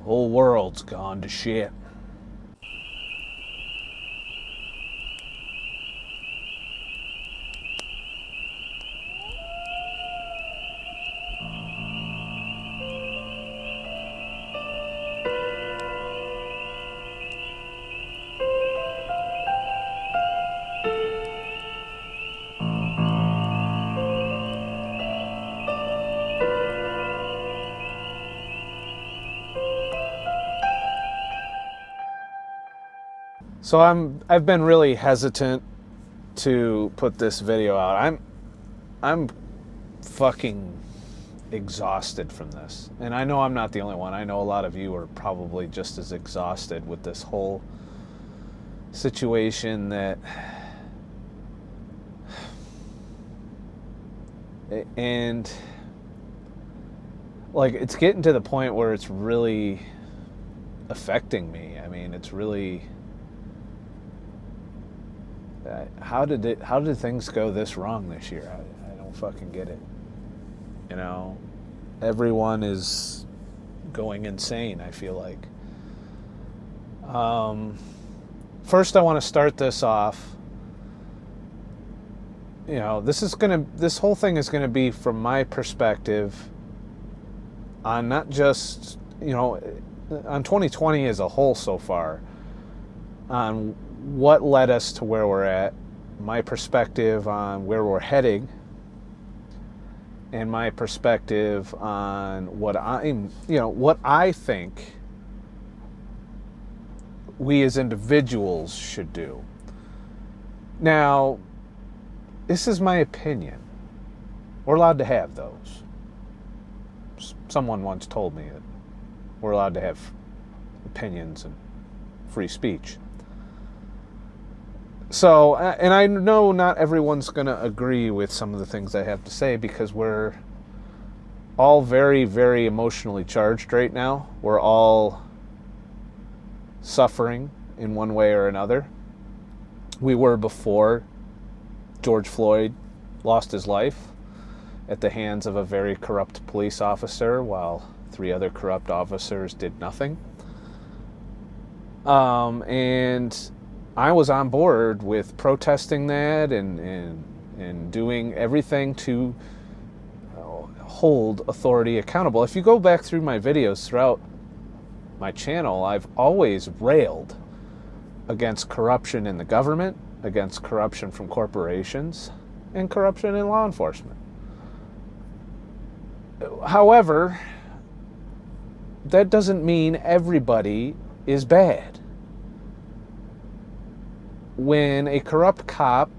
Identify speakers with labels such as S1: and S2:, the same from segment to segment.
S1: Whole world's gone to shit. So I've been really hesitant to put this video out. I'm fucking exhausted from this. And I know I'm not the only one. I know a lot of you are probably just as exhausted with this whole situation that and like it's getting to the point where it's really affecting me. I mean, it's really how did things go this wrong this year? I don't fucking get it. You know, everyone is going insane, I feel like. First, I want to start this off. You know, this whole thing is gonna be from my perspective on not just, you know, on 2020 as a whole so far, on what led us to where we're at, my perspective on where we're heading, and my perspective on what I think we as individuals should do. Now, this is my opinion. We're allowed to have those. Someone once told me that we're allowed to have opinions and free speech. So, and I know not everyone's going to agree with some of the things I have to say because we're all very, very emotionally charged right now. We're all suffering in one way or another. We were before George Floyd lost his life at the hands of a very corrupt police officer while 3 other corrupt officers did nothing. And I was on board with protesting that and doing everything to hold authority accountable. If you go back through my videos throughout my channel, I've always railed against corruption in the government, against corruption from corporations, and corruption in law enforcement. However, that doesn't mean everybody is bad. When a corrupt cop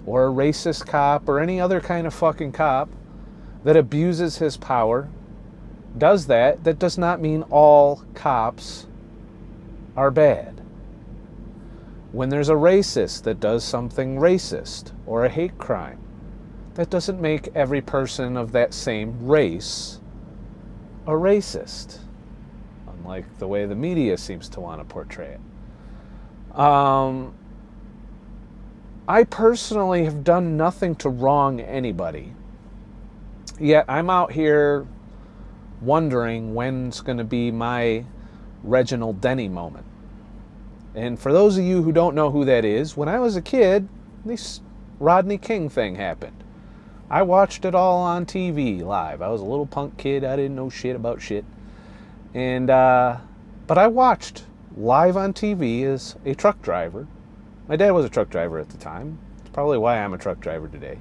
S1: or a racist cop or any other kind of fucking cop that abuses his power does that, that does not mean all cops are bad. When there's a racist that does something racist or a hate crime, that doesn't make every person of that same race a racist, unlike the way the media seems to want to portray it. I personally have done nothing to wrong anybody, yet I'm out here wondering when's going to be my Reginald Denny moment. And for those of you who don't know who that is, when I was a kid, this Rodney King thing happened. I watched it all on TV live. I was a little punk kid. I didn't know shit about shit. And, but I watched live on TV as a truck driver. My dad was a truck driver at the time. It's probably why I'm a truck driver today.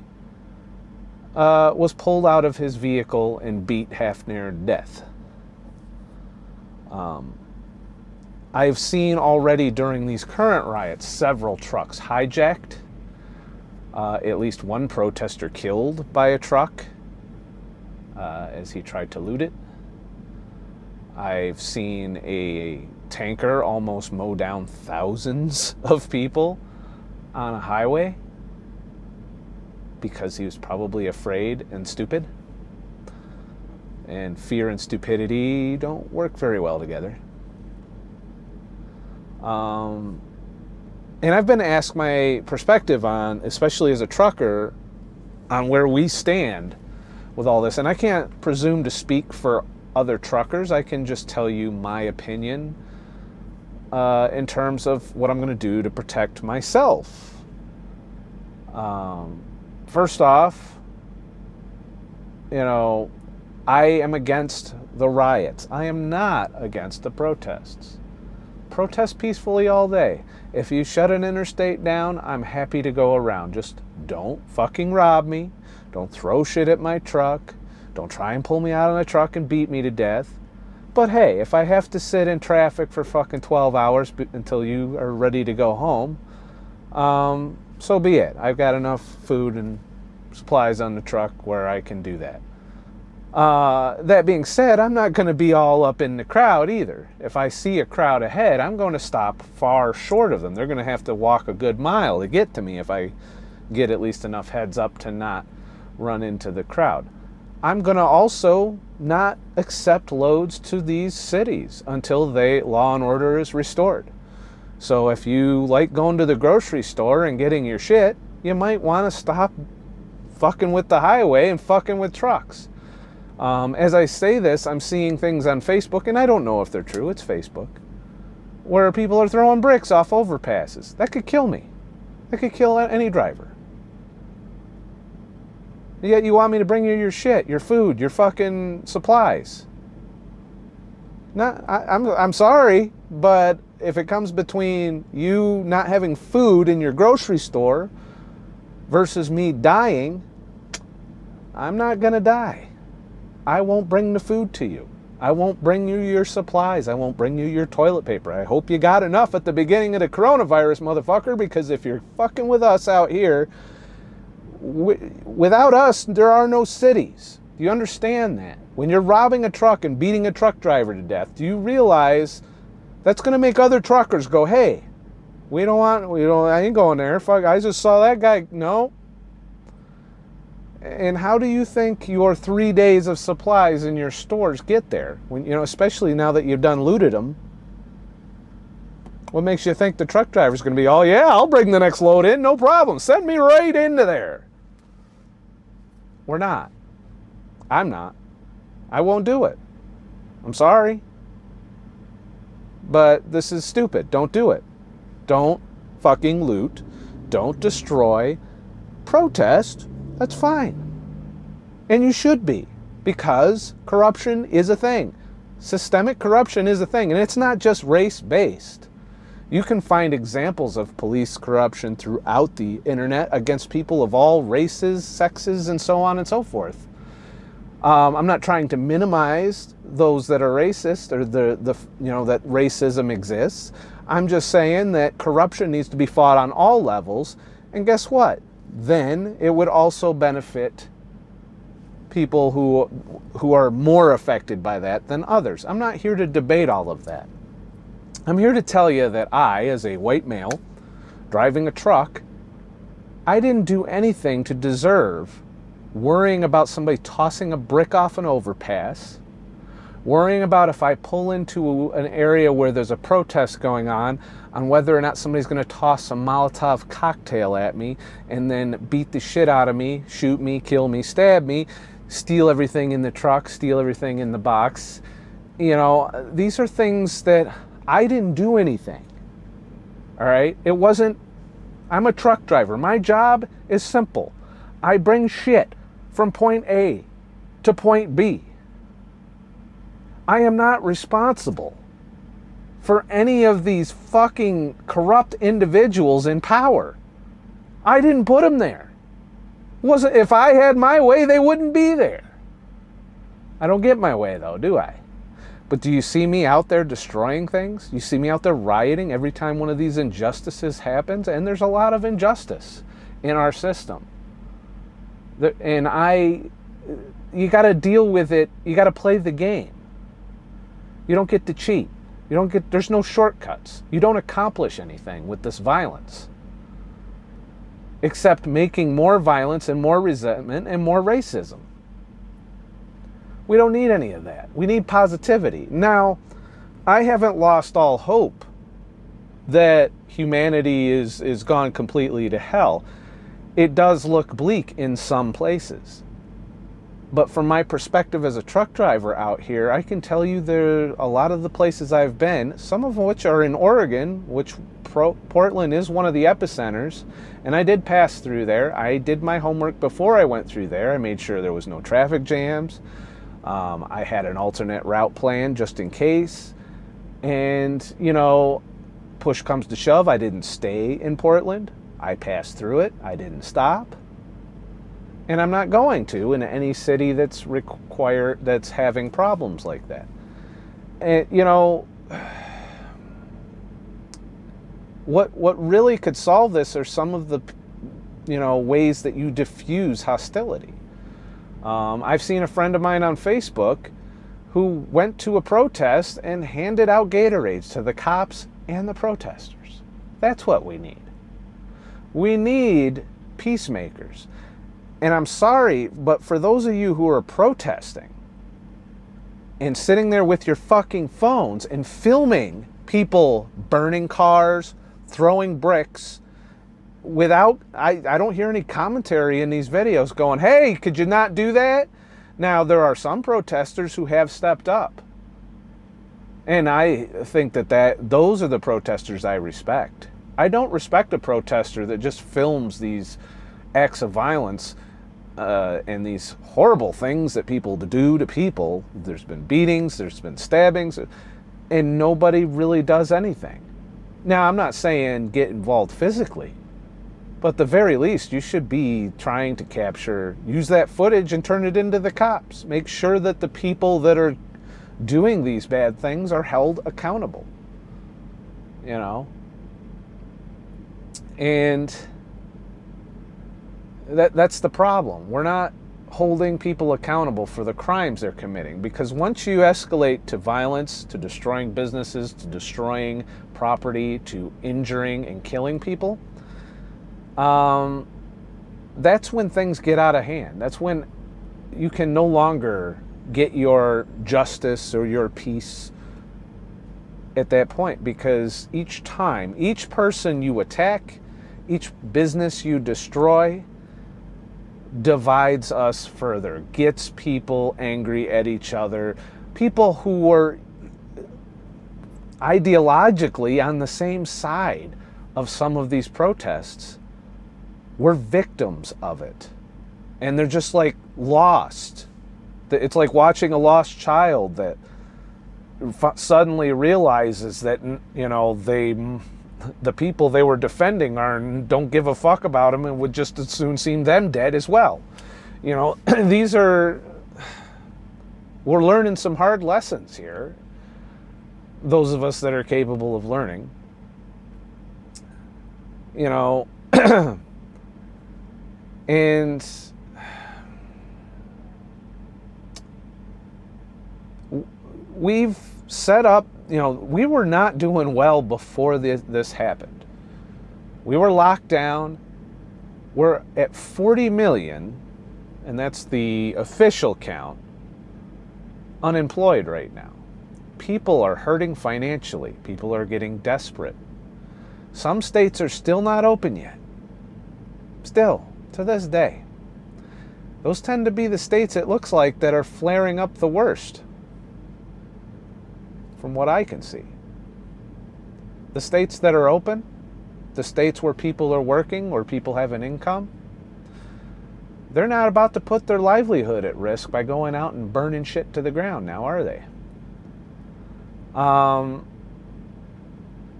S1: Was pulled out of his vehicle and beat half near death. I've seen already during these current riots several trucks hijacked. At least one protester killed by a truck as he tried to loot it. I've seen a tanker almost mow down thousands of people on a highway because he was probably afraid and stupid. And fear and stupidity don't work very well together. And I've been asked my perspective on, especially as a trucker, on where we stand with all this. And I can't presume to speak for other truckers. I can just tell you my opinion in terms of what I'm going to do to protect myself. First off, I am against the riots. I am not against the protests. Protest peacefully all day. If you shut an interstate down, I'm happy to go around. Just don't fucking rob me. Don't throw shit at my truck. Don't try and pull me out of the truck and beat me to death. But hey, if I have to sit in traffic for fucking 12 hours until you are ready to go home, so be it. I've got enough food and supplies on the truck where I can do that. That being said, I'm not going to be all up in the crowd either. If I see a crowd ahead, I'm going to stop far short of them. They're going to have to walk a good mile to get to me if I get at least enough heads up to not run into the crowd. I'm going to also not accept loads to these cities until law and order is restored. So if you like going to the grocery store and getting your shit, you might want to stop fucking with the highway and fucking with trucks. As I say this, I'm seeing things on Facebook, and I don't know if they're true, it's Facebook, where people are throwing bricks off overpasses. That could kill me. That could kill any driver. Yet you want me to bring you your shit, your food, your fucking supplies. I'm sorry, but if it comes between you not having food in your grocery store versus me dying, I'm not going to die. I won't bring the food to you. I won't bring you your supplies. I won't bring you your toilet paper. I hope you got enough at the beginning of the coronavirus, motherfucker, because if you're fucking with us out here, without us, there are no cities. Do you understand that? When you're robbing a truck and beating a truck driver to death, do you realize that's going to make other truckers go, hey, I ain't going there. Fuck, I just saw that guy. No. And how do you think your 3 days of supplies in your stores get there? When, especially now that you've done looted them. What makes you think the truck driver's going to be, oh yeah, I'll bring the next load in, no problem. Send me right into there. We're not. I'm not. I won't do it. I'm sorry. But this is stupid. Don't do it. Don't fucking loot. Don't destroy. Protest. That's fine. And you should be. Because corruption is a thing. Systemic corruption is a thing. And it's not just race-based. You can find examples of police corruption throughout the internet against people of all races, sexes, and so on and so forth. I'm not trying to minimize those that are racist or that racism exists. I'm just saying that corruption needs to be fought on all levels. And guess what? Then it would also benefit people who are more affected by that than others. I'm not here to debate all of that. I'm here to tell you that I, as a white male, driving a truck, I didn't do anything to deserve worrying about somebody tossing a brick off an overpass, worrying about if I pull into an area where there's a protest going on whether or not somebody's going to toss a Molotov cocktail at me and then beat the shit out of me, shoot me, kill me, stab me, steal everything in the truck, steal everything in the box. These are things that I didn't do anything. All right? I'm a truck driver. My job is simple. I bring shit from point A to point B. I am not responsible for any of these fucking corrupt individuals in power. I didn't put them there. If I had my way, they wouldn't be there. I don't get my way though, do I? But do you see me out there destroying things? You see me out there rioting every time one of these injustices happens? And there's a lot of injustice in our system. And you got to deal with it. You got to play the game. You don't get to cheat. There's no shortcuts. You don't accomplish anything with this violence. Except making more violence and more resentment and more racism. We don't need any of that. We need positivity. Now, I haven't lost all hope that humanity is gone completely to hell. It does look bleak in some places. But from my perspective as a truck driver out here, I can tell you there a lot of the places I've been, some of which are in Oregon, which Portland is one of the epicenters, and I did pass through there. I did my homework before I went through there. I made sure there was no traffic jams. I had an alternate route plan just in case. And, you know, push comes to shove, I didn't stay in Portland. I passed through it. I didn't stop. And I'm not going to in any city that's having problems like that. And, you know, what really could solve this are some of the, you know, ways that you diffuse hostility. I've seen a friend of mine on Facebook who went to a protest and handed out Gatorades to the cops and the protesters. That's what we need. We need peacemakers. And I'm sorry, but for those of you who are protesting and sitting there with your fucking phones and filming people burning cars, throwing bricks, without, I don't hear any commentary in these videos going, hey, could you not do that? Now, there are some protesters who have stepped up. And I think that those are the protesters I respect. I don't respect a protester that just films these acts of violence and these horrible things that people do to people. There's been beatings, there's been stabbings, and nobody really does anything. Now, I'm not saying get involved physically, but at the very least, you should be trying to use that footage and turn it into the cops. Make sure that the people that are doing these bad things are held accountable. You know? And that's the problem. We're not holding people accountable for the crimes they're committing, because once you escalate to violence, to destroying businesses, to destroying property, to injuring and killing people, that's when things get out of hand. That's when you can no longer get your justice or your peace at that point, because each time, each person you attack, each business you destroy, divides us further, gets people angry at each other. People who were ideologically on the same side of some of these protests were victims of it. And they're just like lost. It's like watching a lost child that suddenly realizes that, you know, the people they were defending don't give a fuck about them and would just as soon seem them dead as well. You know, we're learning some hard lessons here, those of us that are capable of learning. You know, and we've set up, you know, we were not doing well before this happened. We were locked down. We're at 40 million, and that's the official count, unemployed right now. People are hurting financially. People are getting desperate. Some states are still not open yet. Still, to this day. Those tend to be the states, it looks like, that are flaring up the worst, from what I can see. The states that are open, the states where people are working, where people have an income, they're not about to put their livelihood at risk by going out and burning shit to the ground now, are they?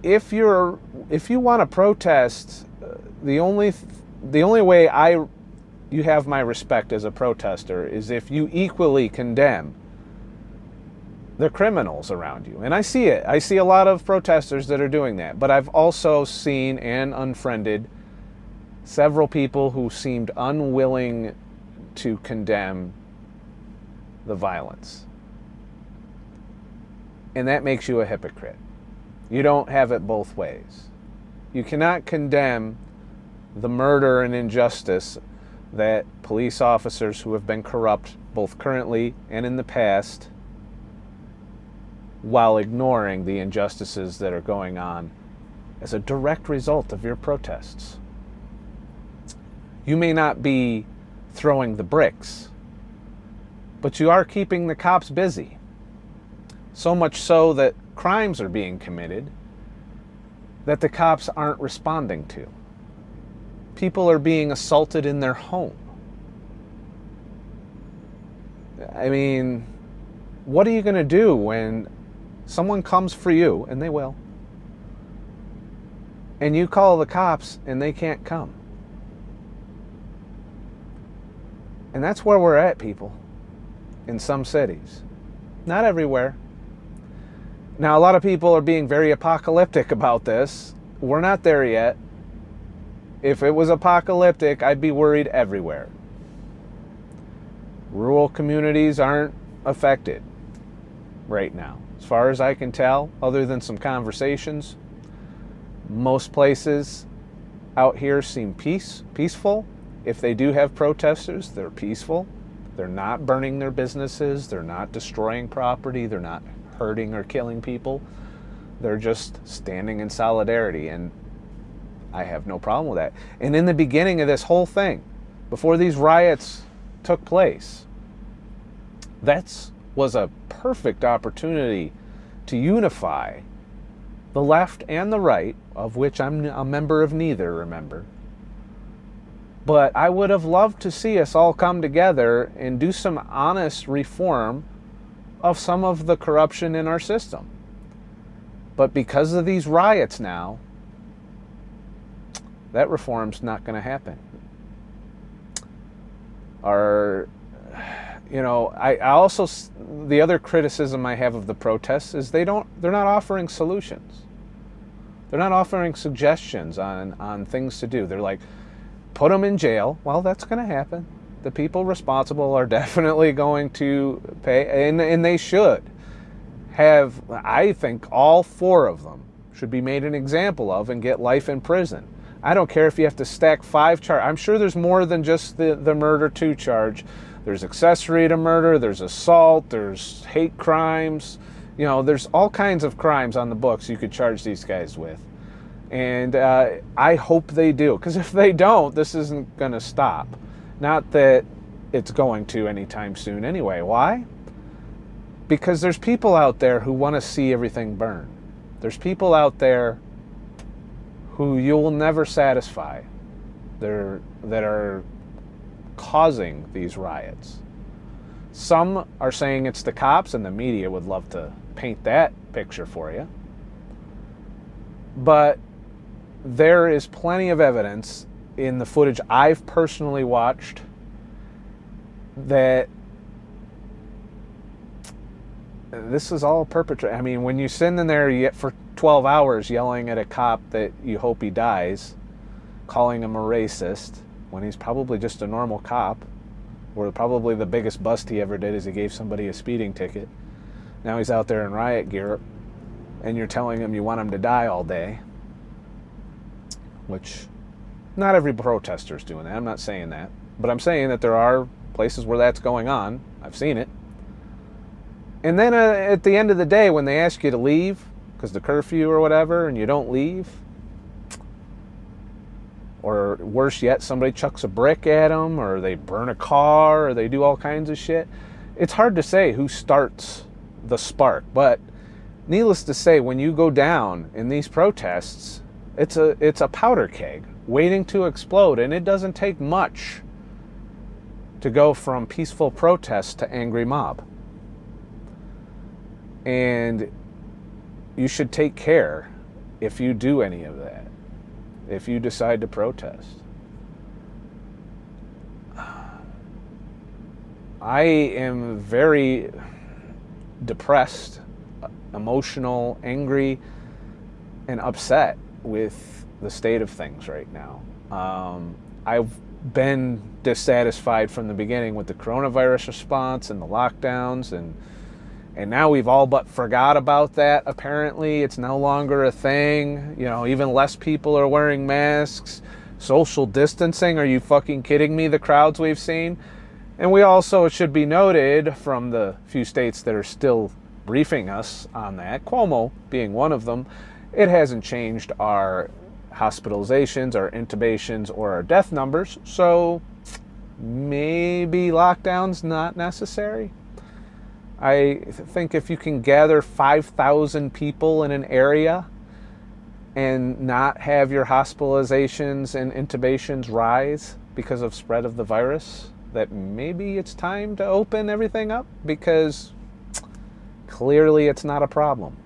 S1: If you want to protest, the only way you have my respect as a protester is if you equally condemn the criminals around you. And I see it. I see a lot of protesters that are doing that. But I've also seen and unfriended several people who seemed unwilling to condemn the violence. And that makes you a hypocrite. You don't have it both ways. You cannot condemn the murder and injustice that police officers who have been corrupt, both currently and in the past, while ignoring the injustices that are going on as a direct result of your protests. You may not be throwing the bricks, But you are keeping the cops busy. So much so that crimes are being committed that the cops aren't responding to. People are being assaulted in their home. I mean, what are you going to do when someone comes for you, and they will, and you call the cops and they can't come? And that's where we're at, people, in some cities. Not everywhere. Now, a lot of people are being very apocalyptic about this. We're not there yet. If it was apocalyptic, I'd be worried everywhere. Rural communities aren't affected right now. As far as I can tell, other than some conversations, most places out here seem peaceful. If they do have protesters, they're peaceful. They're not burning their businesses. They're not destroying property. They're not hurting or killing people. They're just standing in solidarity, and I have no problem with that. And in the beginning of this whole thing, before these riots took place, that was a perfect opportunity to unify the left and the right, of which I'm a member of neither, remember. But I would have loved to see us all come together and do some honest reform of some of the corruption in our system. But because of these riots now, that reform's not going to happen. I also, the other criticism I have of the protests is they're not offering solutions. They're not offering suggestions on things to do. They're like, put them in jail. Well, that's going to happen. The people responsible are definitely going to pay, and they should have. I think all 4 of them should be made an example of and get life in prison. I don't care if you have to stack 5 charges. I'm sure there's more than just the murder 2 charge. There's accessory to murder, there's assault, there's hate crimes. There's all kinds of crimes on the books you could charge these guys with. And I hope they do, because if they don't, this isn't going to stop. Not that it's going to anytime soon anyway. Why? Because there's people out there who want to see everything burn. There's people out there who you will never satisfy that are causing these riots. Some are saying it's the cops, and the media would love to paint that picture for you. But there is plenty of evidence in the footage I've personally watched that this is all perpetrated. I mean, when you sit in there for 12 hours yelling at a cop that you hope he dies, calling him a racist, when he's probably just a normal cop, or probably the biggest bust he ever did is he gave somebody a speeding ticket. Now he's out there in riot gear, and you're telling him you want him to die all day, which not every protester's doing that. I'm not saying that. But I'm saying that there are places where that's going on. I've seen it. And then at the end of the day, when they ask you to leave, because the curfew or whatever, and you don't leave, or worse yet, somebody chucks a brick at them, or they burn a car, or they do all kinds of shit. It's hard to say who starts the spark, but needless to say, when you go down in these protests, it's a powder keg waiting to explode, and it doesn't take much to go from peaceful protest to angry mob. And you should take care if you do any of that, if you decide to protest. I am very depressed, emotional, angry, and upset with the state of things right now. I've been dissatisfied from the beginning with the coronavirus response and the lockdowns, and now we've all but forgot about that. Apparently it's no longer a thing. Even less people are wearing masks. Social distancing, are you fucking kidding me? The crowds we've seen. And we also, it should be noted, from the few states that are still briefing us on that, Cuomo being one of them, it hasn't changed our hospitalizations, our intubations, or our death numbers. So maybe lockdown's not necessary. I think if you can gather 5,000 people in an area and not have your hospitalizations and intubations rise because of spread of the virus, that maybe it's time to open everything up, because clearly it's not a problem.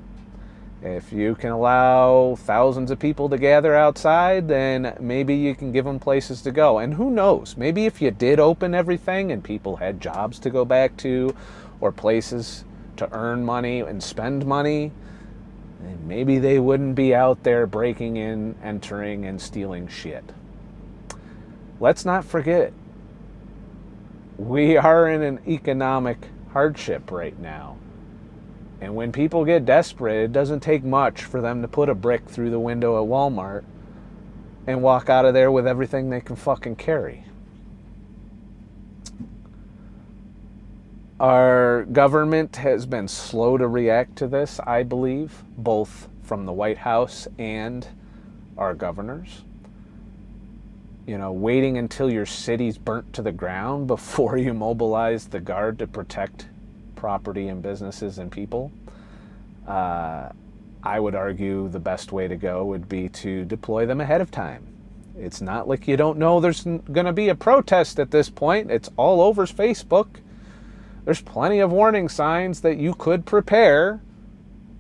S1: If you can allow thousands of people to gather outside, then maybe you can give them places to go. And who knows, maybe if you did open everything and people had jobs to go back to, or places to earn money and spend money, then maybe they wouldn't be out there breaking in, entering, and stealing shit. Let's not forget, we are in an economic hardship right now. And when people get desperate, it doesn't take much for them to put a brick through the window at Walmart and walk out of there with everything they can fucking carry. Our government has been slow to react to this, I believe, both from the White House and our governors. You know, waiting until your city's burnt to the ground before you mobilize the guard to protect property and businesses and people. I would argue the best way to go would be to deploy them ahead of time. It's not like you don't know there's going to be a protest at this point. It's all over Facebook. There's plenty of warning signs that you could prepare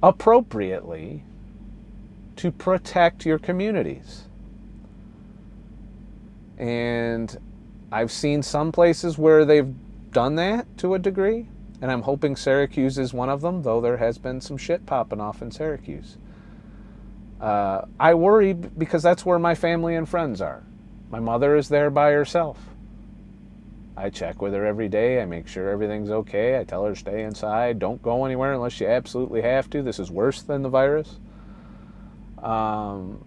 S1: appropriately to protect your communities. And I've seen some places where they've done that to a degree, and I'm hoping Syracuse is one of them, though there has been some shit popping off in Syracuse. I worry because that's where my family and friends are. My mother is there by herself. I check with her every day. I make sure everything's okay. I tell her stay inside. Don't go anywhere unless you absolutely have to. This is worse than the virus. And,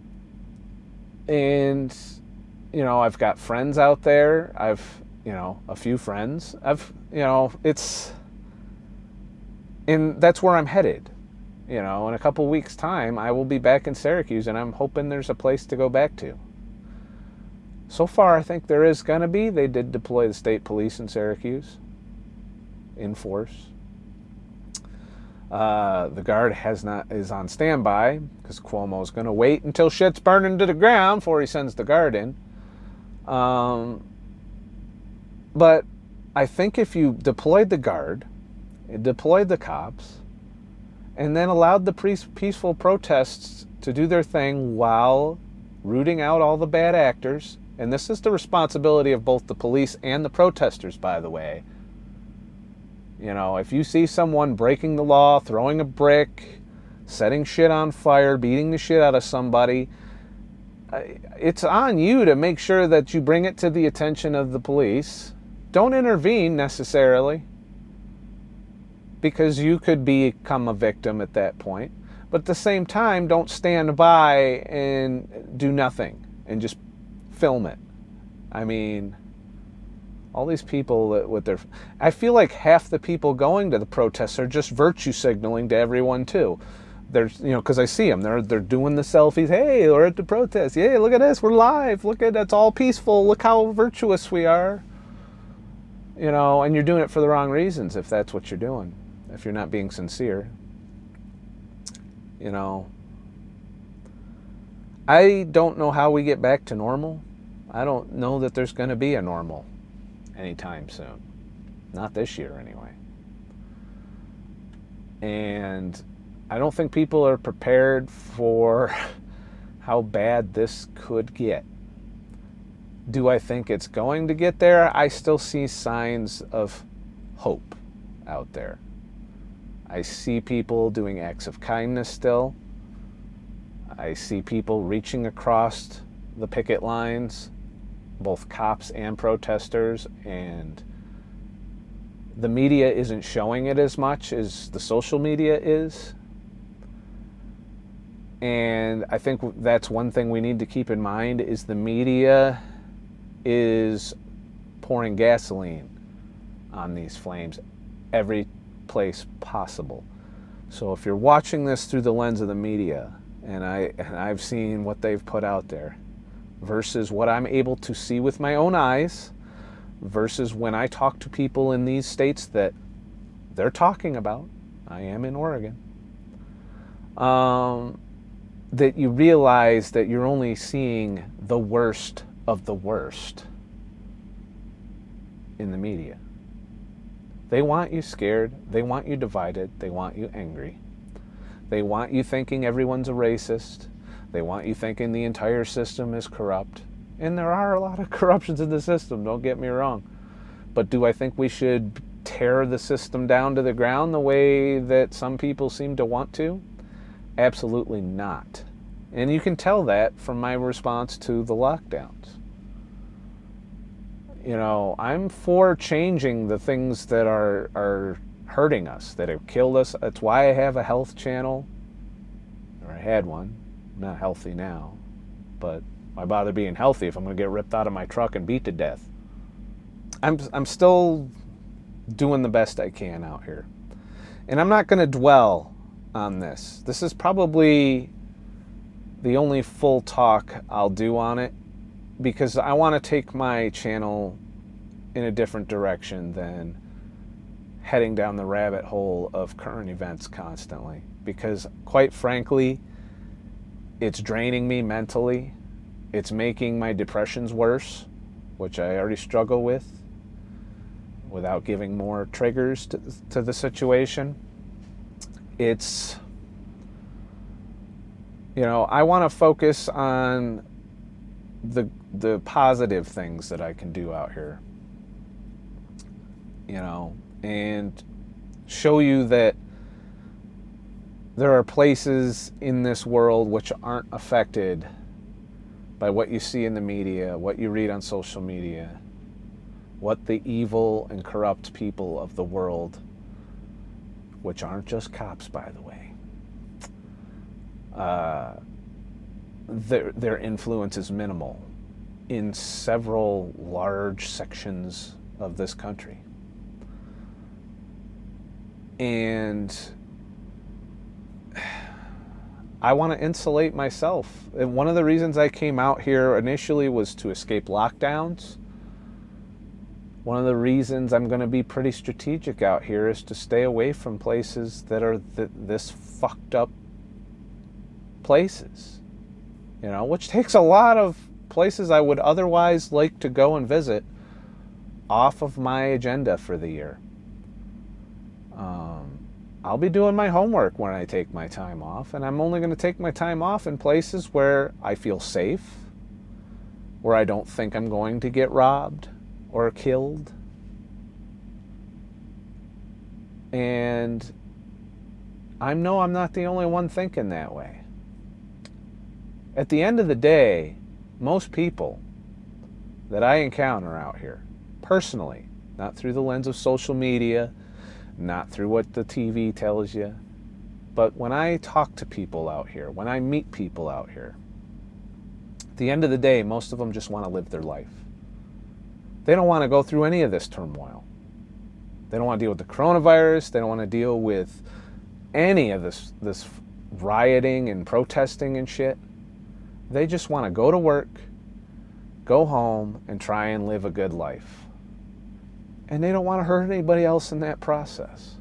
S1: you know, I've got friends out there. A few friends. And that's where I'm headed. You know, in a couple weeks' time, I will be back in Syracuse, and I'm hoping there's a place to go back to. So far, I think there is going to be. They did deploy the state police in Syracuse in force. The guard is on standby because Cuomo's going to wait until shit's burning to the ground before he sends the guard in. But I think if you deployed the guard, deployed the cops, and then allowed the peaceful protests to do their thing while rooting out all the bad actors, and this is the responsibility of both the police and the protesters, by the way. You know, if you see someone breaking the law, throwing a brick, setting shit on fire, beating the shit out of somebody, it's on you to make sure that you bring it to the attention of the police. Don't intervene necessarily, because you could become a victim at that point. But at the same time, don't stand by and do nothing and just film it. I mean, all these people with their... I feel like half the people going to the protests are just virtue signaling to everyone too. There's, you know, because I see them. They're doing the selfies. Hey, we're at the protest. Hey, look at this. We're live. Look at it's all peaceful. Look how virtuous we are. You know, and you're doing it for the wrong reasons if that's what you're doing. If you're not being sincere. You know, I don't know how we get back to normal. I don't know that there's going to be a normal anytime soon. Not this year, anyway. And I don't think people are prepared for how bad this could get. Do I think it's going to get there? I still see signs of hope out there. I see people doing acts of kindness still. I see people reaching across the picket lines, both cops and protesters, and the media isn't showing it as much as the social media is. And I think that's one thing we need to keep in mind is the media is pouring gasoline on these flames every place possible. So if you're watching this through the lens of the media, and I've seen what they've put out there versus what I'm able to see with my own eyes, versus when I talk to people in these states that they're talking about, I am in Oregon, that you realize that you're only seeing the worst of the worst in the media. They want you scared, they want you divided, they want you angry. They want you thinking everyone's a racist. They want you thinking the entire system is corrupt. And there are a lot of corruptions in the system, don't get me wrong. But do I think we should tear the system down to the ground the way that some people seem to want to? Absolutely not. And you can tell that from my response to the lockdowns. You know, I'm for changing the things that are hurting us, that have killed us. That's why I have a health channel, or I had one. I'm not healthy now, but why bother being healthy if I'm going to get ripped out of my truck and beat to death? I'm still doing the best I can out here. And I'm not going to dwell on this. This is probably the only full talk I'll do on it, because I want to take my channel in a different direction than heading down the rabbit hole of current events constantly. Because quite frankly, it's draining me mentally. It's making my depressions worse, which I already struggle with, without giving more triggers to the situation. It's, you know, I want to focus on the positive things that I can do out here, you know, and show you that there are places in this world which aren't affected by what you see in the media, what you read on social media, what the evil and corrupt people of the world, which aren't just cops, by the way, their influence is minimal in several large sections of this country. And I want to insulate myself. And one of the reasons I came out here initially was to escape lockdowns. One of the reasons I'm going to be pretty strategic out here is to stay away from places that are this fucked up places. You know, which takes a lot of places I would otherwise like to go and visit off of my agenda for the year. I'll be doing my homework when I take my time off, and I'm only going to take my time off in places where I feel safe, where I don't think I'm going to get robbed or killed. And I know I'm not the only one thinking that way. At the end of the day, most people that I encounter out here, personally, not through the lens of social media, not through what the TV tells you, but when I talk to people out here, when I meet people out here, at the end of the day, most of them just want to live their life. They don't want to go through any of this turmoil. They don't want to deal with the coronavirus. They don't want to deal with any of this rioting and protesting and shit. They just want to go to work, go home, and try and live a good life. And they don't want to hurt anybody else in that process.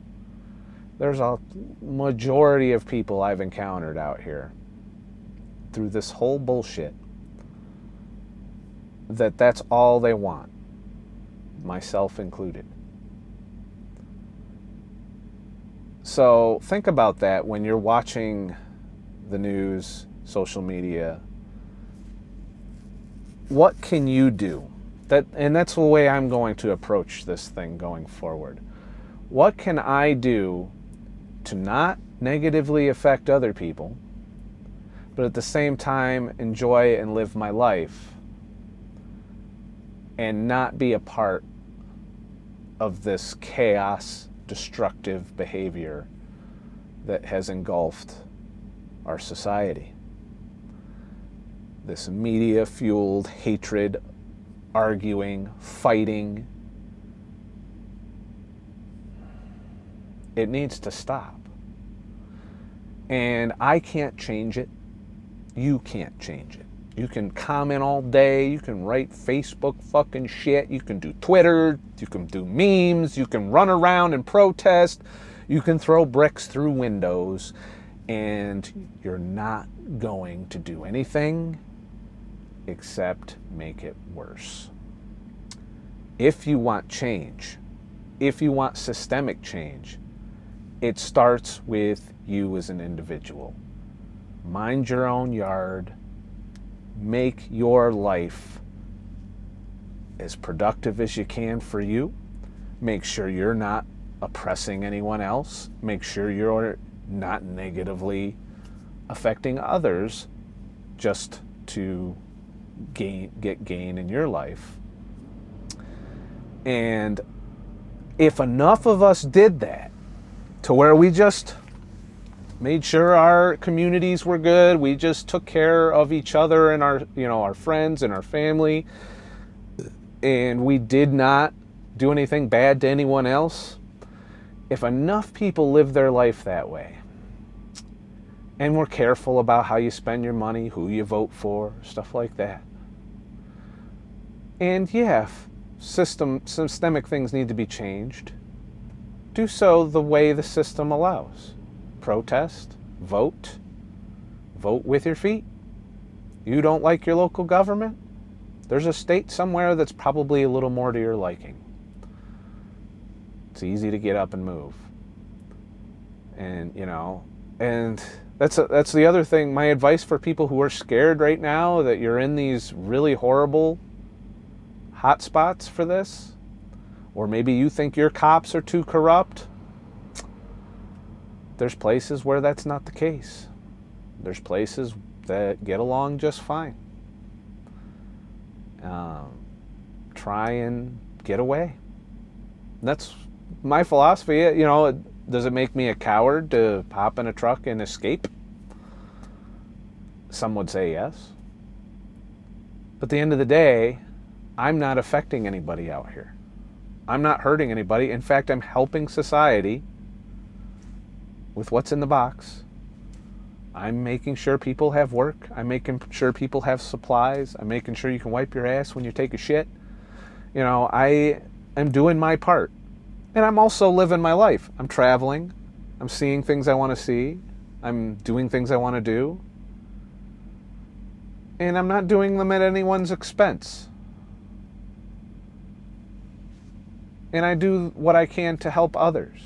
S1: There's a majority of people I've encountered out here through this whole bullshit that's all they want, myself included. So think about that when you're watching the news, social media. What can you do? And that's the way I'm going to approach this thing going forward. What can I do to not negatively affect other people, but at the same time enjoy and live my life and not be a part of this chaos, destructive behavior that has engulfed our society? This media-fueled hatred, arguing, fighting. It needs to stop. And I can't change it. You can't change it. You can comment all day. You can write Facebook fucking shit. You can do Twitter. You can do memes. You can run around and protest. You can throw bricks through windows. And you're not going to do anything except make it worse. If you want change, if you want systemic change, it starts with you as an individual. Mind your own yard. Make your life as productive as you can for you. Make sure you're not oppressing anyone else. Make sure you're not negatively affecting others just to get gain in your life. And if enough of us did that, to where we just made sure our communities were good, we just took care of each other and our friends and our family, and we did not do anything bad to anyone else, if enough people live their life that way, and we're careful about how you spend your money, who you vote for, stuff like that. And yeah, systemic things need to be changed. Do so the way the system allows. Protest, vote with your feet. You don't like your local government? There's a state somewhere that's probably a little more to your liking. It's easy to get up and move. And, and that's the other thing. My advice for people who are scared right now that you're in these really horrible hot spots for this, or maybe you think your cops are too corrupt, there's places where that's not the case. There's places that get along just fine. Try and get away. That's my philosophy. Does it make me a coward to hop in a truck and escape? Some would say yes. But at the end of the day, I'm not affecting anybody out here. I'm not hurting anybody. In fact, I'm helping society with what's in the box. I'm making sure people have work. I'm making sure people have supplies. I'm making sure you can wipe your ass when you take a shit. I am doing my part. And I'm also living my life. I'm traveling. I'm seeing things I want to see. I'm doing things I want to do. And I'm not doing them at anyone's expense. And I do what I can to help others.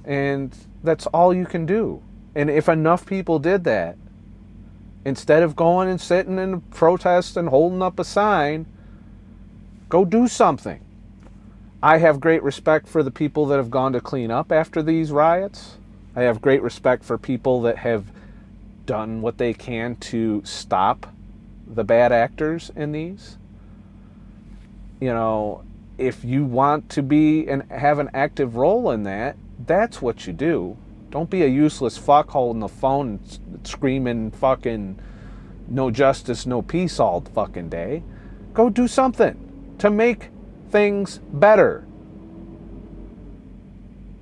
S1: And that's all you can do. And if enough people did that, instead of going and sitting in a protest and holding up a sign, go do something. I have great respect for the people that have gone to clean up after these riots. I have great respect for people that have done what they can to stop the bad actors in these. If you want to be and have an active role in that, that's what you do. Don't be a useless fuck holding the phone and screaming fucking no justice, no peace all fucking day. Go do something to make things better.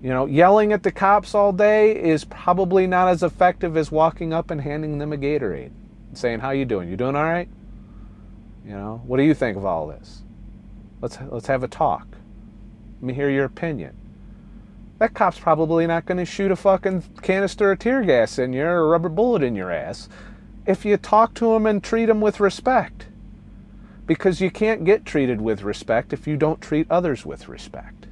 S1: Yelling at the cops all day is probably not as effective as walking up and handing them a Gatorade and saying, "How you doing? You doing all right? What do you think of all this? Let's have a talk. Let me hear your opinion." That cop's probably not going to shoot a fucking canister of tear gas in you or a rubber bullet in your ass if you talk to him and treat him with respect. Because you can't get treated with respect if you don't treat others with respect.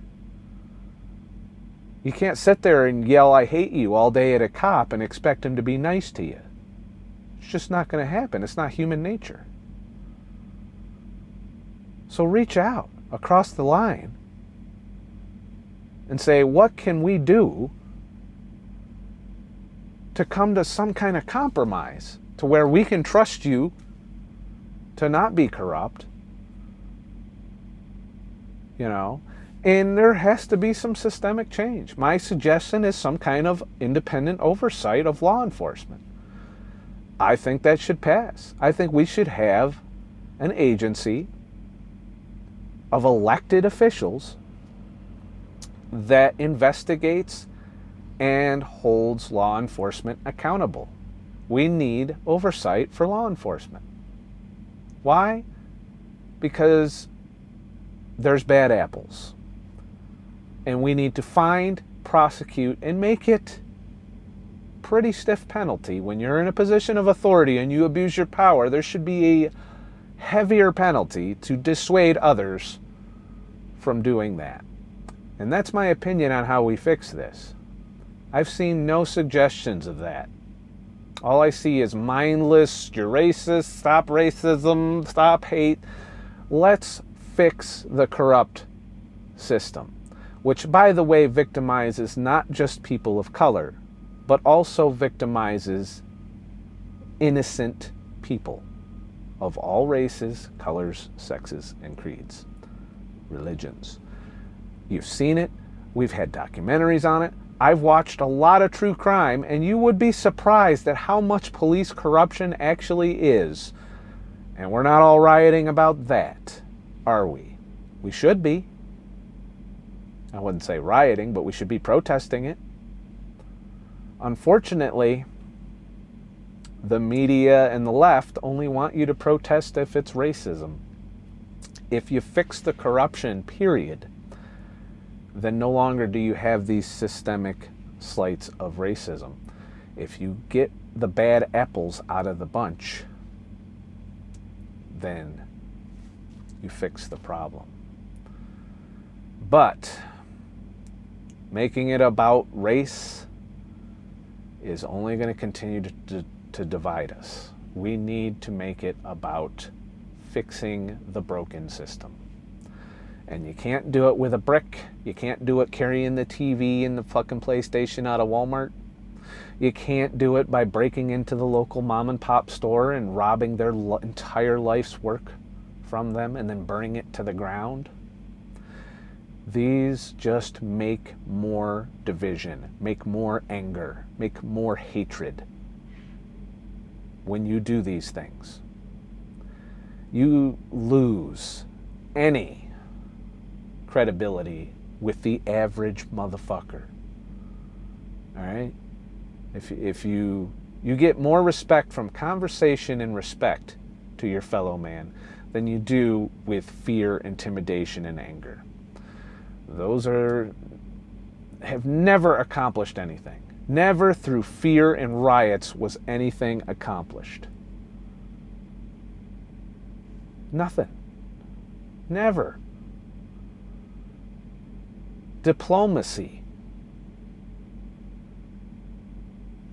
S1: You can't sit there and yell, "I hate you," all day at a cop and expect him to be nice to you. It's just not going to happen. It's not human nature. So reach out across the line and say, what can we do to come to some kind of compromise to where we can trust you to not be corrupt, and there has to be some systemic change. My suggestion is some kind of independent oversight of law enforcement. I think that should pass. I think we should have an agency of elected officials that investigates and holds law enforcement accountable. We need oversight for law enforcement. Why? Because there's bad apples. And we need to find, prosecute, and make it pretty stiff penalty. When you're in a position of authority and you abuse your power, there should be a heavier penalty to dissuade others from doing that. And that's my opinion on how we fix this. I've seen no suggestions of that. All I see is mindless, you're racist, stop racism, stop hate. Let's fix the corrupt system, which, by the way, victimizes not just people of color, but also victimizes innocent people of all races, colors, sexes, and creeds, religions. You've seen it. We've had documentaries on it. I've watched a lot of true crime, and you would be surprised at how much police corruption actually is. And we're not all rioting about that, are we? We should be. I wouldn't say rioting, but we should be protesting it. Unfortunately, the media and the left only want you to protest if it's racism. If you fix the corruption, period, then no longer do you have these systemic slights of racism. If you get the bad apples out of the bunch, then you fix the problem. But making it about race is only going to continue to divide us. We need to make it about fixing the broken system. And you can't do it with a brick. You can't do it carrying the TV and the fucking PlayStation out of Walmart. You can't do it by breaking into the local mom and pop store and robbing their entire life's work from them and then burning it to the ground. These just make more division, make more anger, make more hatred. When you do these things, you lose any credibility with the average motherfucker. All right? If you get more respect from conversation and respect to your fellow man than you do with fear, intimidation, and anger. Those have never accomplished anything. Never through fear and riots was anything accomplished. Nothing. Never. Diplomacy,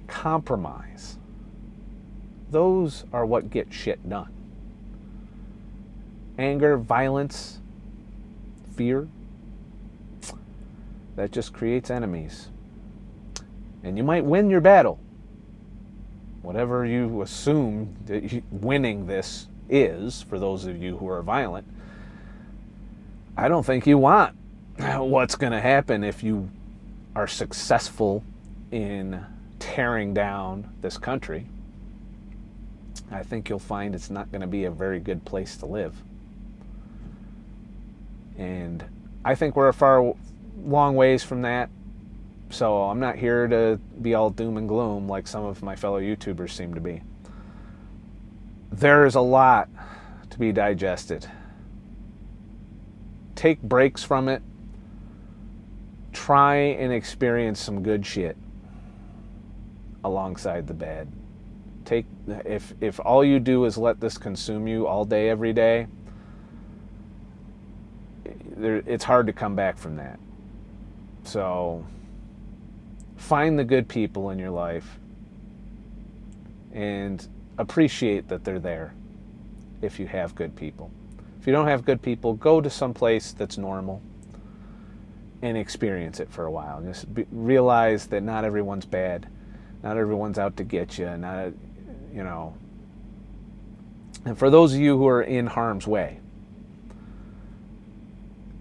S1: compromise, those are what get shit done. Anger, violence, fear, that just creates enemies. And you might win your battle, whatever you assume that winning this is, for those of you who are violent. I don't think you want what's going to happen if you are successful in tearing down this country. I think you'll find it's not going to be a very good place to live. And I think we're a long ways from that. So I'm not here to be all doom and gloom like some of my fellow YouTubers seem to be. There's a lot to be digested. Take breaks from it. Try and experience some good shit alongside the bad. If all you do is let this consume you all day, every day, it's hard to come back from that. So find the good people in your life and appreciate that they're there if you have good people. If you don't have good people, go to some place that's normal and experience it for a while. Just realize that not everyone's bad. Not everyone's out to get you. And for those of you who are in harm's way,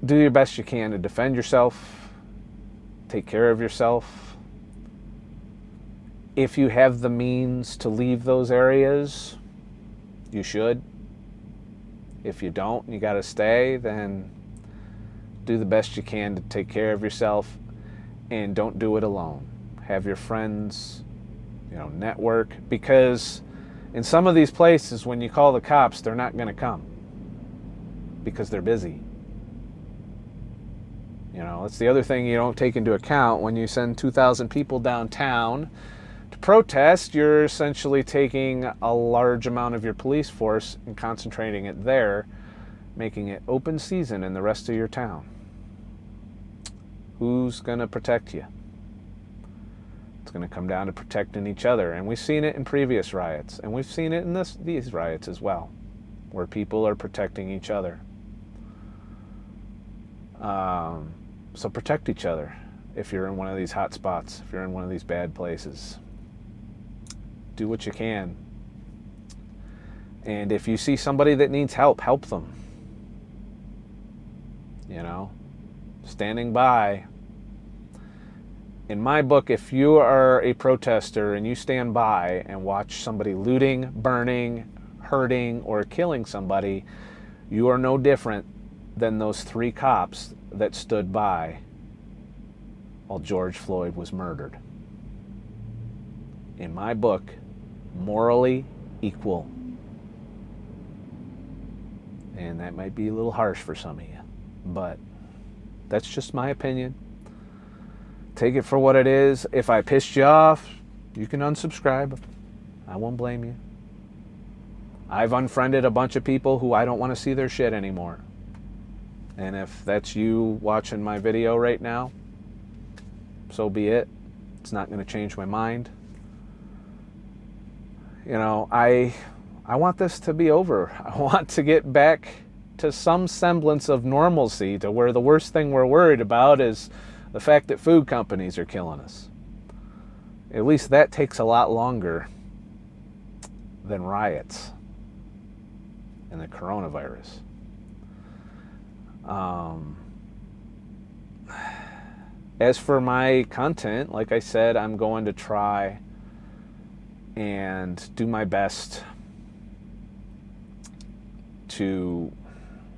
S1: do your best you can to defend yourself, take care of yourself. If you have the means to leave those areas, you should. If you don't, and you got to stay, then do the best you can to take care of yourself, and don't do it alone. Have your friends network, because in some of these places, when you call the cops, they're not going to come because they're busy. That's the other thing you don't take into account. When you send 2,000 people downtown to protest, you're essentially taking a large amount of your police force and concentrating it there, making it open season in the rest of your town. Who's going to protect you? It's going to come down to protecting each other. And we've seen it in previous riots, and we've seen it in these riots as well, where people are protecting each other. So protect each other if you're in one of these hot spots, if you're in one of these bad places. Do what you can. And if you see somebody that needs help, help them. Standing by. In my book, if you are a protester and you stand by and watch somebody looting, burning, hurting, or killing somebody, you are no different than those 3 cops that stood by while George Floyd was murdered. In my book, morally equal. And that might be a little harsh for some of you, but that's just my opinion. Take it for what it is. If I pissed you off, you can unsubscribe. I won't blame you. I've unfriended a bunch of people who I don't want to see their shit anymore. And if that's you watching my video right now, so be it. It's not going to change my mind. I want this to be over. I want to get back to some semblance of normalcy, to where the worst thing we're worried about is the fact that food companies are killing us. At least that takes a lot longer than riots and the coronavirus. As for my content, like I said, I'm going to try and do my best to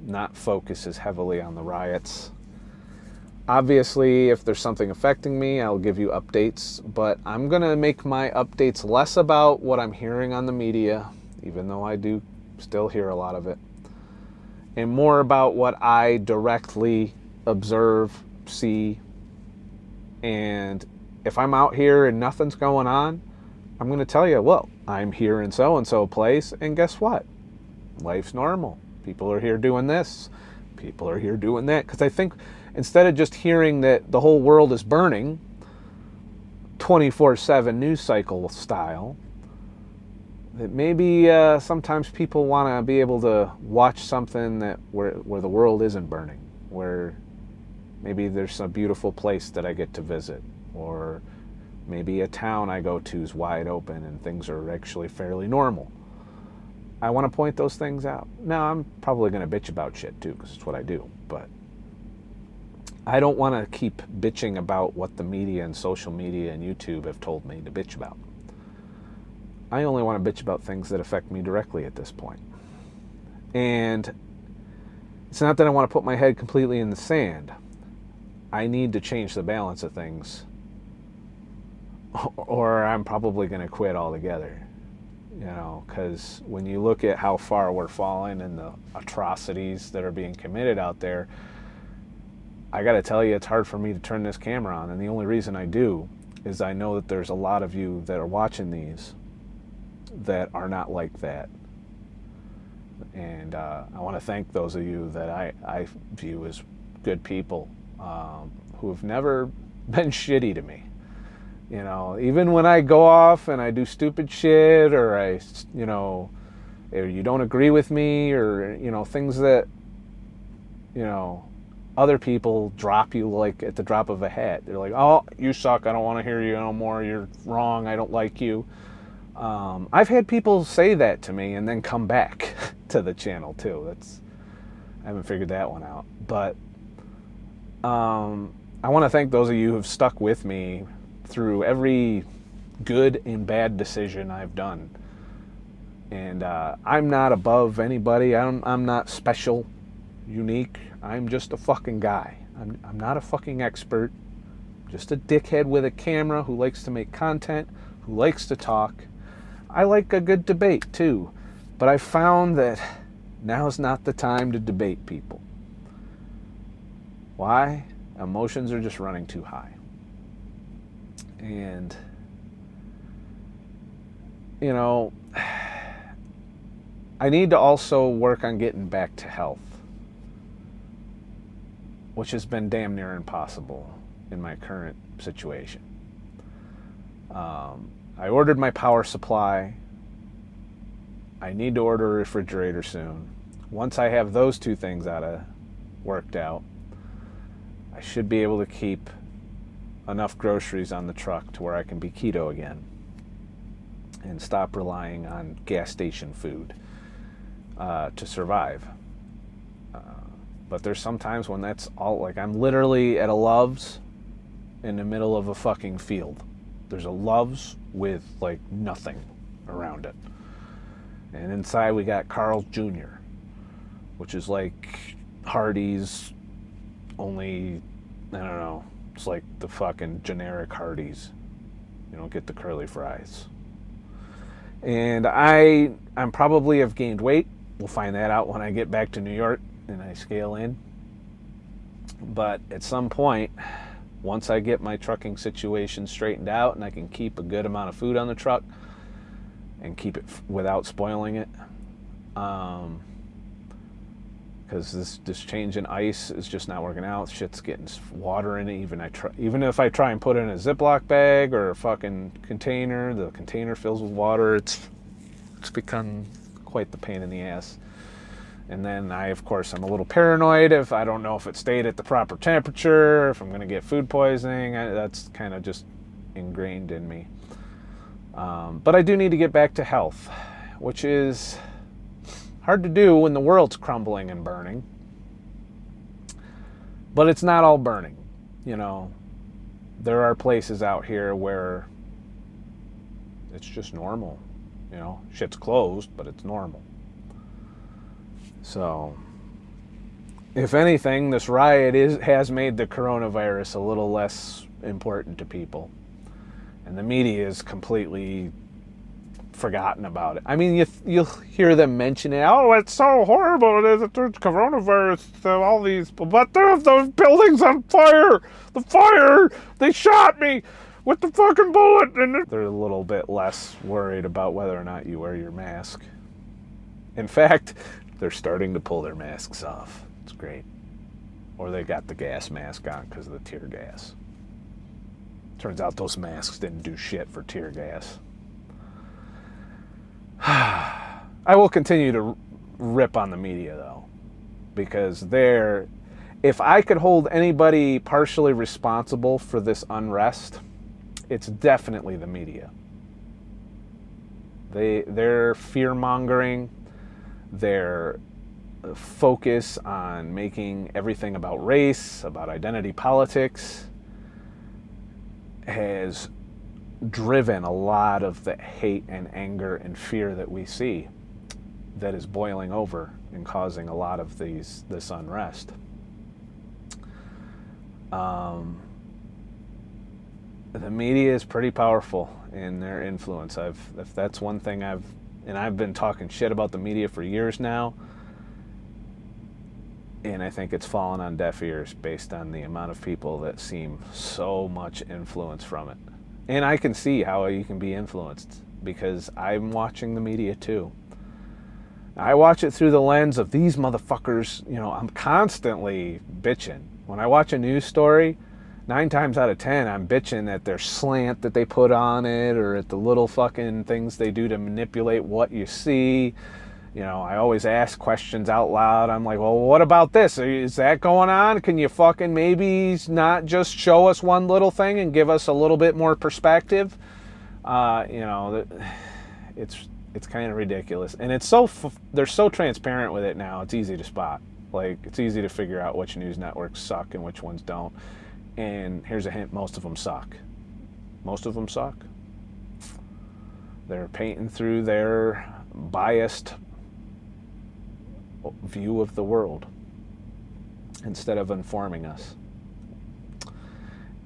S1: not focus as heavily on the riots. Obviously, if there's something affecting me, I'll give you updates, but I'm going to make my updates less about what I'm hearing on the media, even though I do still hear a lot of it, and more about what I directly observe, see. And if I'm out here and nothing's going on, I'm going to tell you, well, I'm here in so-and-so place, and guess what? Life's normal. People are here doing this. People are here doing that. Because I think instead of just hearing that the whole world is burning, 24/7 news cycle style, that maybe sometimes people want to be able to watch something that where the world isn't burning, where maybe there's a beautiful place that I get to visit, or maybe a town I go to is wide open and things are actually fairly normal. I want to point those things out. Now, I'm probably going to bitch about shit too, because it's what I do, but I don't want to keep bitching about what the media and social media and YouTube have told me to bitch about. I only want to bitch about things that affect me directly at this point. And it's not that I want to put my head completely in the sand. I need to change the balance of things, or I'm probably going to quit altogether. Because when you look at how far we're falling and the atrocities that are being committed out there, I got to tell you, it's hard for me to turn this camera on. And the only reason I do is I know that there's a lot of you that are watching these that are not like that. And I want to thank those of you that I view as good people, who have never been shitty to me. Even when I go off and I do stupid shit, or or you don't agree with me, or, things that, other people drop you like at the drop of a hat. They're like, oh, you suck. I don't want to hear you no more. You're wrong. I don't like you. I've had people say that to me and then come back to the channel too. I haven't figured that one out. But I want to thank those of you who've stuck with me through every good and bad decision I've done. And I'm not above anybody. I'm not special, unique. I'm just a fucking guy. I'm not a fucking expert. Just a dickhead with a camera who likes to make content who likes to talk. I like a good debate too, but I found that now's not the time to debate people. Why? Emotions are just running too high. And, you know, I need to also work on getting back to health, which has been damn near impossible in my current situation. I ordered my power supply. I need to order a refrigerator soon. Once I have those two things worked out, I should be able to keep enough groceries on the truck to where I can be keto again and stop relying on gas station food to survive. But there's sometimes when that's all, like I'm literally at a Love's in the middle of a fucking field. There's a Love's with like nothing around it. And inside we got Carl's Jr., which is like Hardee's, only, I don't know, it's like the fucking generic Hardee's. You don't get the curly fries. And I'm probably have gained weight. We'll find that out when I get back to New York and I scale in. But at some point, once I get my trucking situation straightened out and I can keep a good amount of food on the truck and keep it without spoiling it, because this change in ice is just not working out. Shit's getting water in it. Even if I try and put it in a Ziploc bag or a fucking container, the container fills with water. It's become quite the pain in the ass. And then of course, I'm a little paranoid if I don't know if it stayed at the proper temperature, if I'm going to get food poisoning. That's kind of just ingrained in me. But I do need to get back to health, which is hard to do when the world's crumbling and burning. But it's not all burning, you know. There are places out here where it's just normal, you know. Shit's closed, but it's normal. So, if anything, this riot has made the coronavirus a little less important to people. And the media is completely forgotten about it. I mean, you'll hear them mention it. Oh, it's so horrible. There's coronavirus. All these, but those buildings on fire. The fire. They shot me with the fucking bullet. And they're a little bit less worried about whether or not you wear your mask. In fact, they're starting to pull their masks off. It's great. Or they got the gas mask on because of the tear gas. Turns out those masks didn't do shit for tear gas. I will continue to rip on the media, though, because if I could hold anybody partially responsible for this unrest, it's definitely the media. Their fear-mongering, their focus on making everything about race, about identity politics, has driven a lot of the hate and anger and fear that we see that is boiling over and causing a lot of this unrest. The media is pretty powerful in their influence. If that's one thing I've been talking shit about the media for years now, and I think it's fallen on deaf ears based on the amount of people that seem so much influence from it. And I can see how you can be influenced because I'm watching the media too. I watch it through the lens of these motherfuckers. You know, I'm constantly bitching. When I watch a news story, 9 times out of 10, I'm bitching at their slant that they put on it or at the little fucking things they do to manipulate what you see. You know, I always ask questions out loud. I'm like, well, what about this? Is that going on? Can you fucking maybe not just show us one little thing and give us a little bit more perspective? You know, it's kind of ridiculous. And they're so transparent with it now, it's easy to spot. Like, it's easy to figure out which news networks suck and which ones don't. And here's a hint, most of them suck. Most of them suck. They're painting through their biased view of the world instead of informing us.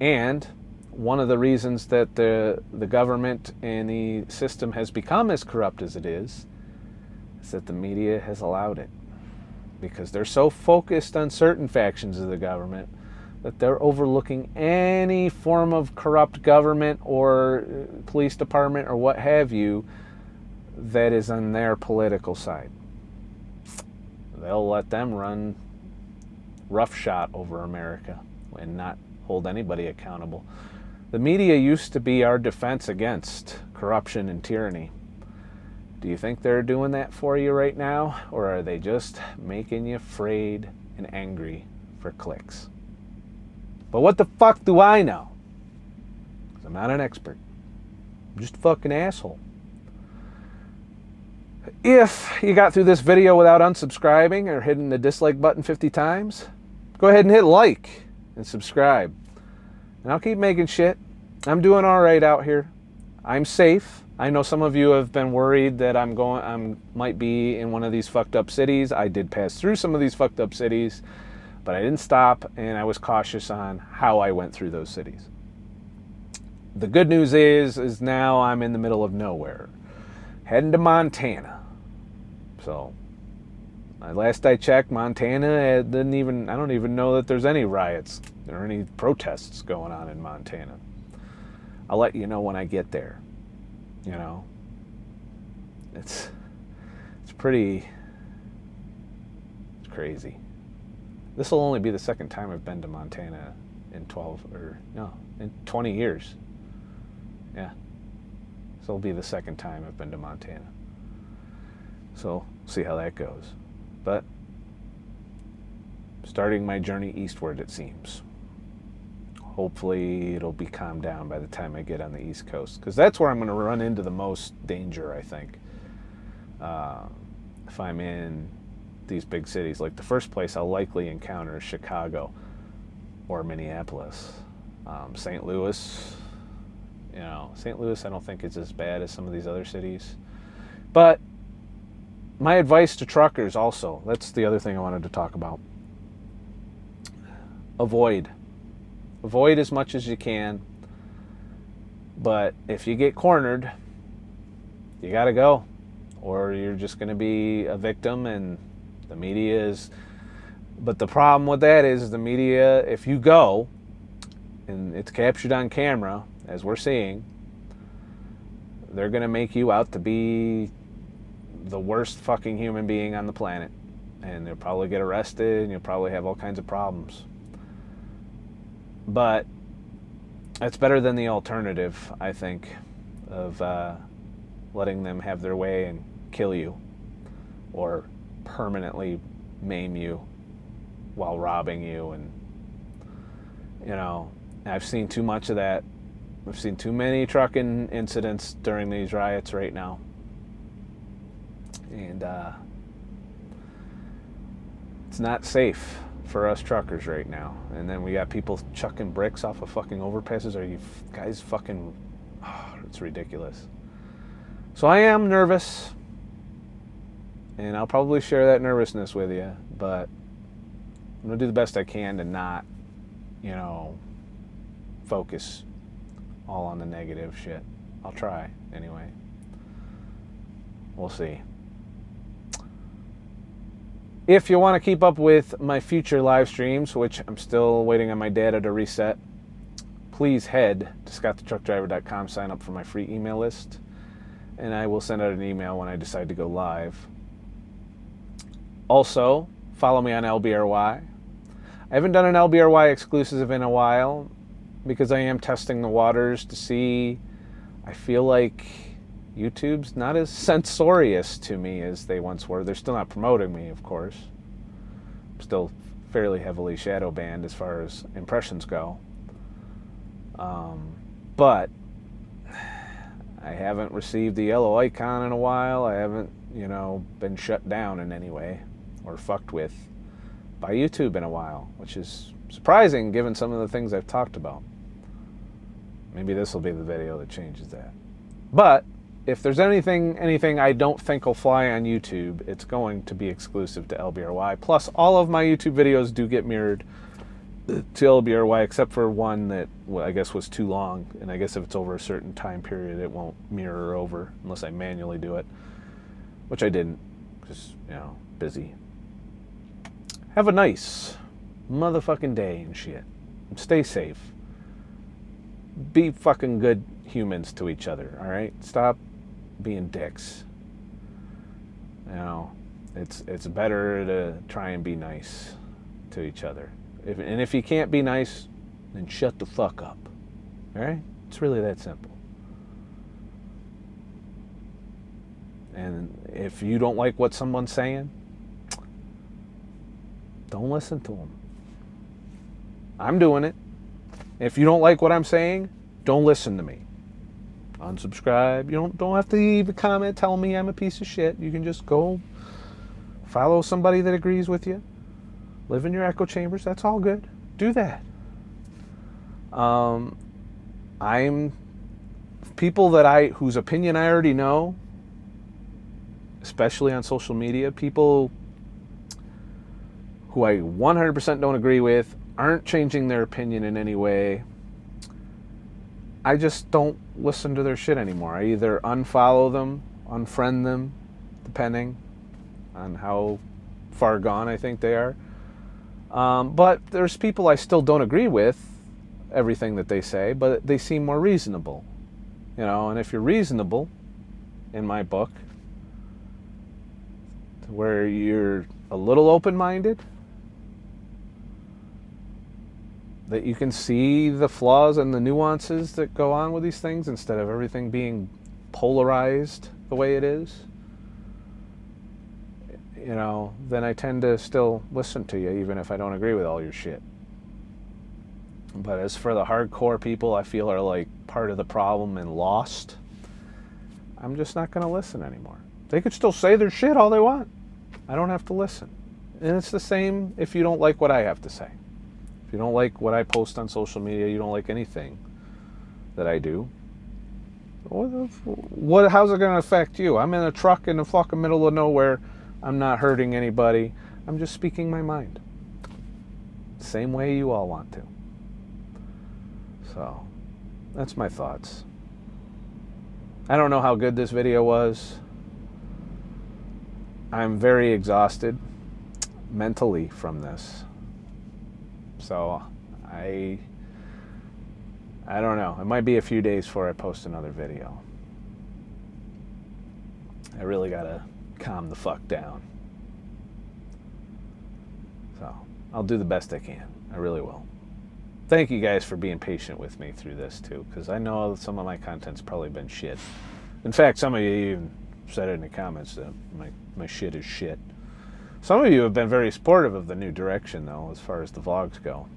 S1: And one of the reasons that the government and the system has become as corrupt as it is that the media has allowed it. Because they're so focused on certain factions of the government that they're overlooking any form of corrupt government or police department or what have you that is on their political side. They'll let them run roughshod over America and not hold anybody accountable. The media used to be our defense against corruption and tyranny. Do you think they're doing that for you right now? Or are they just making you afraid and angry for clicks? But what the fuck do I know? 'Cause I'm not an expert. I'm just a fucking asshole. If you got through this video without unsubscribing or hitting the dislike button 50 times, go ahead and hit like and subscribe. And I'll keep making shit. I'm doing all right out here. I'm safe. I know some of you have been worried that I might be in one of these fucked up cities. I did pass through some of these fucked up cities, but I didn't stop, and I was cautious on how I went through those cities. The good news is now I'm in the middle of nowhere, heading to Montana. So, last I checked, Montana I don't even know that there's any riots or any protests going on in Montana. I'll let you know when I get there. You know, it's crazy. This will only be the second time I've been to Montana in 20 years. Yeah, this will be the second time I've been to Montana. So, see how that goes. But, starting my journey eastward, it seems. Hopefully it'll be calmed down by the time I get on the East Coast. Because that's where I'm going to run into the most danger, I think. If I'm in these big cities. Like the first place I'll likely encounter is Chicago or Minneapolis. St. Louis, St. Louis I don't think is as bad as some of these other cities. But my advice to truckers also, that's the other thing I wanted to talk about. Avoid as much as you can, but if you get cornered, you gotta go, or you're just gonna be a victim, and the media is. But the problem with that is the media, if you go, and it's captured on camera, as we're seeing, they're gonna make you out to be the worst fucking human being on the planet, and they'll probably get arrested, and you'll probably have all kinds of problems. But that's better than the alternative, I think, of letting them have their way and kill you or permanently maim you while robbing you. And, I've seen too much of that. I've seen too many trucking incidents during these riots right now. And it's not safe for us truckers right now. And then we got people chucking bricks off of fucking overpasses. Are you guys fucking... it's ridiculous. So I am nervous. And I'll probably share that nervousness with you. But I'm going to do the best I can to not, focus all on the negative shit. I'll try, anyway. We'll see. If you want to keep up with my future live streams, which I'm still waiting on my data to reset, please head to ScottTheTruckDriver.com, sign up for my free email list, and I will send out an email when I decide to go live. Also, follow me on LBRY. I haven't done an LBRY exclusive in a while because I am testing the waters to see. I feel like YouTube's not as censorious to me as they once were. They're still not promoting me, of course. I'm still fairly heavily shadow banned as far as impressions go. But I haven't received the yellow icon in a while. I haven't, been shut down in any way or fucked with by YouTube in a while, which is surprising given some of the things I've talked about. Maybe this will be the video that changes that. But if there's anything I don't think will fly on YouTube, it's going to be exclusive to LBRY. Plus, all of my YouTube videos do get mirrored TLBRY, except for one that I guess was too long, and I guess if it's over a certain time period, it won't mirror over unless I manually do it, which I didn't, because, busy. Have a nice motherfucking day and shit. Stay safe. Be fucking good humans to each other, all right? Stop being dicks. It's better to try and be nice to each other. If you can't be nice, then shut the fuck up. All right? It's really that simple. And if you don't like what someone's saying, don't listen to them. I'm doing it. If you don't like what I'm saying, don't listen to me. Unsubscribe. You don't have to leave a comment telling me I'm a piece of shit. You can just go follow somebody that agrees with you. Live in your echo chambers. That's all good. Do that. I'm people whose opinion I already know, especially on social media, people who I 100% don't agree with, aren't changing their opinion in any way. I just don't listen to their shit anymore. I either unfollow them, unfriend them, depending on how far gone I think they are. But there's people I still don't agree with everything that they say, but they seem more reasonable. And if you're reasonable, in my book, where you're a little open-minded, that you can see the flaws and the nuances that go on with these things instead of everything being polarized the way it is, then I tend to still listen to you even if I don't agree with all your shit. But as for the hardcore people I feel are like part of the problem and lost, I'm just not going to listen anymore. They could still say their shit all they want. I don't have to listen. And it's the same if you don't like what I have to say. If you don't like what I post on social media, you don't like anything that I do, how's it going to affect you? I'm in a truck in the fucking middle of nowhere. I'm not hurting anybody. I'm just speaking my mind. Same way you all want to. So, that's my thoughts. I don't know how good this video was. I'm very exhausted mentally from this. So, I don't know. It might be a few days before I post another video. I really gotta calm the fuck down. So, I'll do the best I can. I really will. Thank you guys for being patient with me through this too, because I know some of my content's probably been shit. In fact, some of you even said it in the comments that my shit is shit. Some of you have been very supportive of the new direction, though, as far as the vlogs go.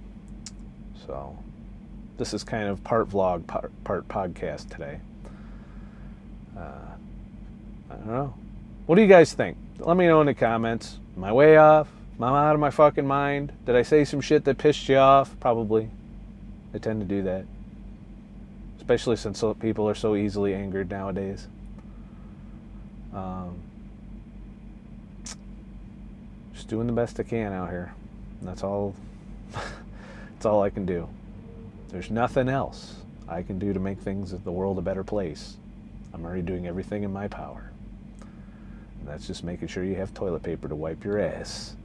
S1: So, this is kind of part vlog, part podcast today. I don't know. What do you guys think? Let me know in the comments. Am I way off? Am I out of my fucking mind? Did I say some shit that pissed you off? Probably. I tend to do that. Especially since people are so easily angered nowadays. Just doing the best I can out here. And that's all. That's all I can do. There's nothing else I can do to make the world a better place. I'm already doing everything in my power. And that's just making sure you have toilet paper to wipe your ass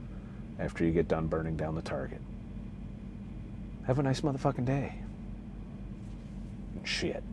S1: after you get done burning down the target. Have a nice motherfucking day. Shit.